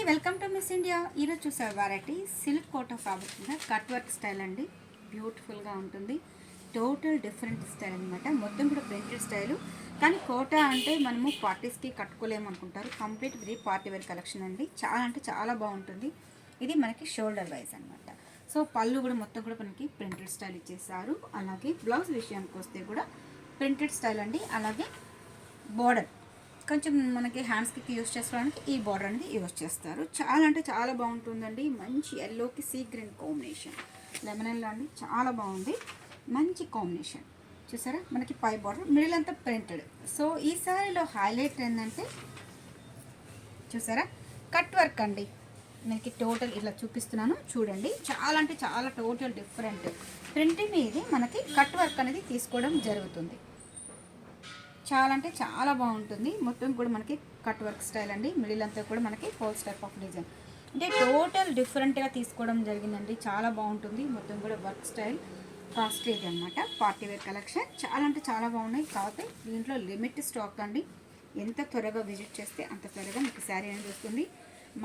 Welcome to miss India. ఈరోజు చూసే variety silk quota fabric మీద కట్ వర్క్ స్టైల్ అండి. బ్యూటిఫుల్గా ఉంటుంది. టోటల్ డిఫరెంట్ స్టైల్ అనమాట. మొత్తం కూడా ప్రింటెడ్ స్టైలు. కానీ కోటా అంటే మనము పార్టీస్కి కట్టుకోలేము అనుకుంటారు. కంప్లీట్ ఇది పార్టీ వేర్ కలెక్షన్ అండి. చాలా అంటే చాలా బాగుంటుంది. ఇది మనకి షోల్డర్ వైజ్ అనమాట. సో పళ్ళు కూడా మొత్తం కూడా మనకి ప్రింటెడ్ స్టైల్ ఇచ్చేసారు. అలాగే బ్లౌజ్ విషయానికి వస్తే కూడా ప్రింటెడ్ స్టైల్ అండి. అలాగే బార్డర్ కొంచెం మనకి హ్యాండ్స్కి యూస్ చేసుకోవడానికి ఈ బార్డర్ అనేది యూస్ చేస్తారు. చాలా అంటే చాలా బాగుంటుందండి. మంచి ఎల్లోకి sea green combination, lemon yellow అండి. చాలా బాగుంది, మంచి కాంబినేషన్. చూసారా మనకి పై బార్డర్, మిడిల్ అంతా ప్రింటెడ్. సో ఈ సారీలో హైలైట్ ఏంటంటే చూసారా కట్ వర్క్ అండి. మనకి టోటల్ ఇలా చూపిస్తున్నాను చూడండి. చాలా అంటే చాలా టోటల్ డిఫరెంట్ ప్రింటింగ్ మీద మనకి కట్ వర్క్ అనేది తీసుకోవడం జరుగుతుంది. చాలా అంటే చాలా బాగుంటుంది. మొత్తం కూడా మనకి కట్ వర్క్ స్టైల్ అండి. మిడిల్ అంతా కూడా మనకి ఫోల్స్ టైప్ ఆఫ్ డిజైన్ అంటే టోటల్ డిఫరెంట్గా తీసుకోవడం జరిగిందండి. చాలా బాగుంటుంది. మొత్తం కూడా వర్క్ స్టైల్ కాస్ట్లీ అనమాట. పార్టీ వేర్ కలెక్షన్ చాలా అంటే చాలా బాగున్నాయి. కాకపోతే దీంట్లో లిమిట్ స్టాక్ అండి. ఎంత త్వరగా విజిట్ చేస్తే అంత త్వరగా మీకు శారీ అనేది వస్తుంది.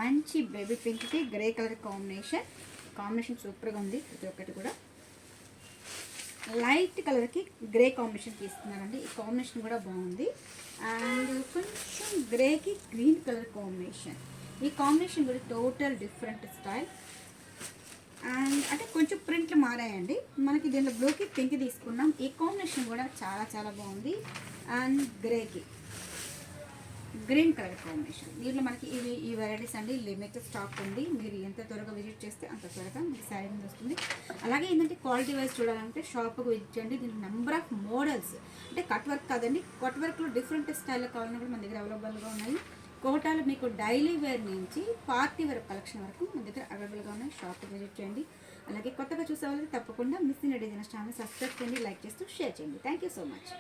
మంచి బేబీ పింక్కి గ్రే కలర్ కాంబినేషన్ సూపర్గా ఉంది. ప్రతి ఒక్కటి కూడా లైట్ కలర్కి గ్రే కాంబినేషన్ తీసుకున్నారండి. ఈ కాంబినేషన్ కూడా బాగుంది. అండ్ కొంచెం గ్రేకి గ్రీన్ కలర్ కాంబినేషన్. ఈ కాంబినేషన్ కూడా టోటల్ డిఫరెంట్ స్టైల్. అండ్ అంటే కొంచెం ప్రింట్లు మారాయండి. మనకి దీంట్లో బ్లూకి పింక్ తీసుకున్నాం. ఈ కాంబినేషన్ కూడా చాలా చాలా బాగుంది. అండ్ గ్రేకి గ్రీన్ కలర్ కాంబినేషన్. దీంట్లో మనకి ఈ వెరైటీస్ అండి లిమిటెడ్ స్టాక్ ఉంది. మీరు ఎంత త్వరగా విజిట్ చేస్తే అంత త్వరగా మీకు శారీ అనేది వస్తుంది. అలాగే ఏంటంటే క్వాలిటీ వైజ్ చూడాలంటే షాప్కి విజిట్ చేయండి. దీనికి నెంబర్ ఆఫ్ మోడల్స్ అంటే కట్ వర్క్ కాదండి, కట్ వర్క్లో డిఫరెంట్ స్టైల్లో కావాలన్నా కూడా మన దగ్గర అవైలబుల్గా ఉన్నాయి. కోటాలు మీకు డైలీ వేర్ నుంచి పార్టీ వేర్ కలెక్షన్ వరకు మన దగ్గర అవైలబుల్గా ఉన్నాయి. షాప్కి విజిట్ చేయండి. అలాగే కొత్తగా చూసే వాళ్ళకి తప్పకుండా miss India designers channel subscribe చేయండి, లైక్ చేస్తూ షేర్ చేయండి. Thank you so much.